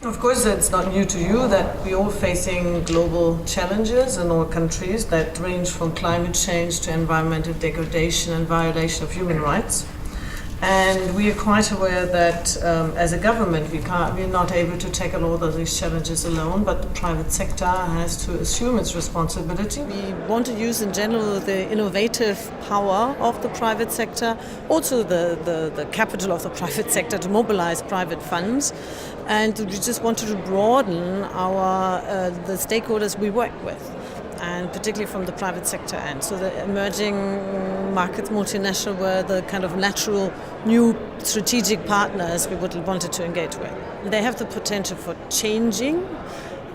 Of course, it's not new to you that we're all facing global challenges in all countries that range from climate change to environmental degradation and violation of human rights. And we are quite aware that as a government we're not able to tackle all of these challenges alone, but the private sector has to assume its responsibility. We want to use in general the innovative power of the private sector, also the capital of the private sector to mobilize private funds, and we just wanted to broaden the stakeholders we work with, and particularly from the private sector end. So the emerging markets, multinational, were the kind of natural new strategic partners we wanted to engage with. They have the potential for changing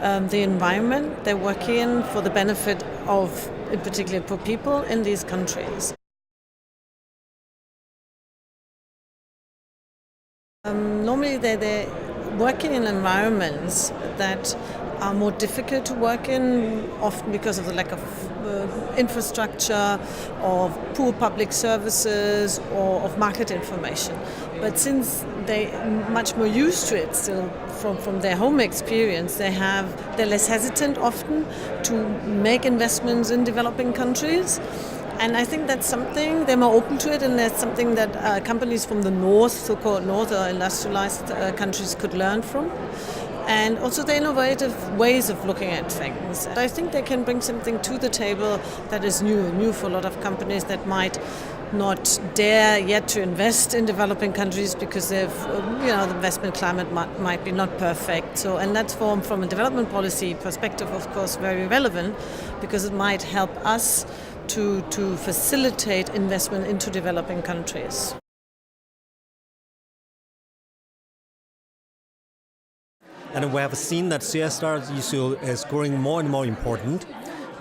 the environment they're working in for the benefit of, in particular, poor people in these countries. Normally they're working in environments that are more difficult to work in, often because of the lack of infrastructure, of poor public services, or of market information. But since they're much more used to it still from their home experience, they're less hesitant often to make investments in developing countries. And I think that's something, they're more open to it, and that's something that companies from the north, so-called north or industrialized countries could learn from. And also the innovative ways of looking at things. I think they can bring something to the table that is new for a lot of companies that might not dare yet to invest in developing countries because the investment climate might be not perfect. So, and that's from a development policy perspective, of course, very relevant, because it might help us to facilitate investment into developing countries. And we have seen that CSR issue is growing more and more important.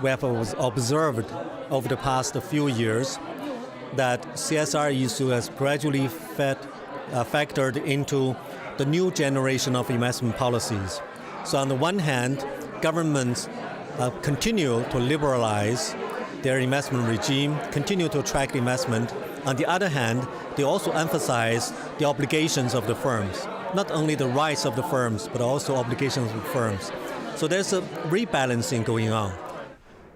We have observed over the past few years that CSR issue has gradually factored into the new generation of investment policies. So on the one hand, governments continue to liberalize their investment regime, continue to attract investment. On the other hand, they also emphasize the obligations of the firms. Not only the rights of the firms, but also obligations of the firms. So there's a rebalancing going on.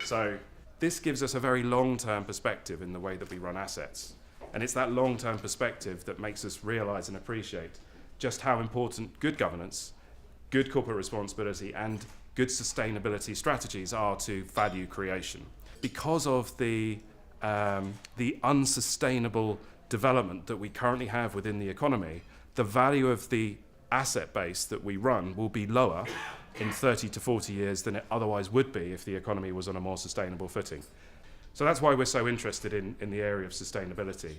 So this gives us a very long-term perspective in the way that we run assets. And it's that long-term perspective that makes us realize and appreciate just how important good governance, good corporate responsibility, and good sustainability strategies are to value creation. Because of the unsustainable development that we currently have within the economy, the value of the asset base that we run will be lower in 30 to 40 years than it otherwise would be if the economy was on a more sustainable footing. So that's why we're so interested in the area of sustainability.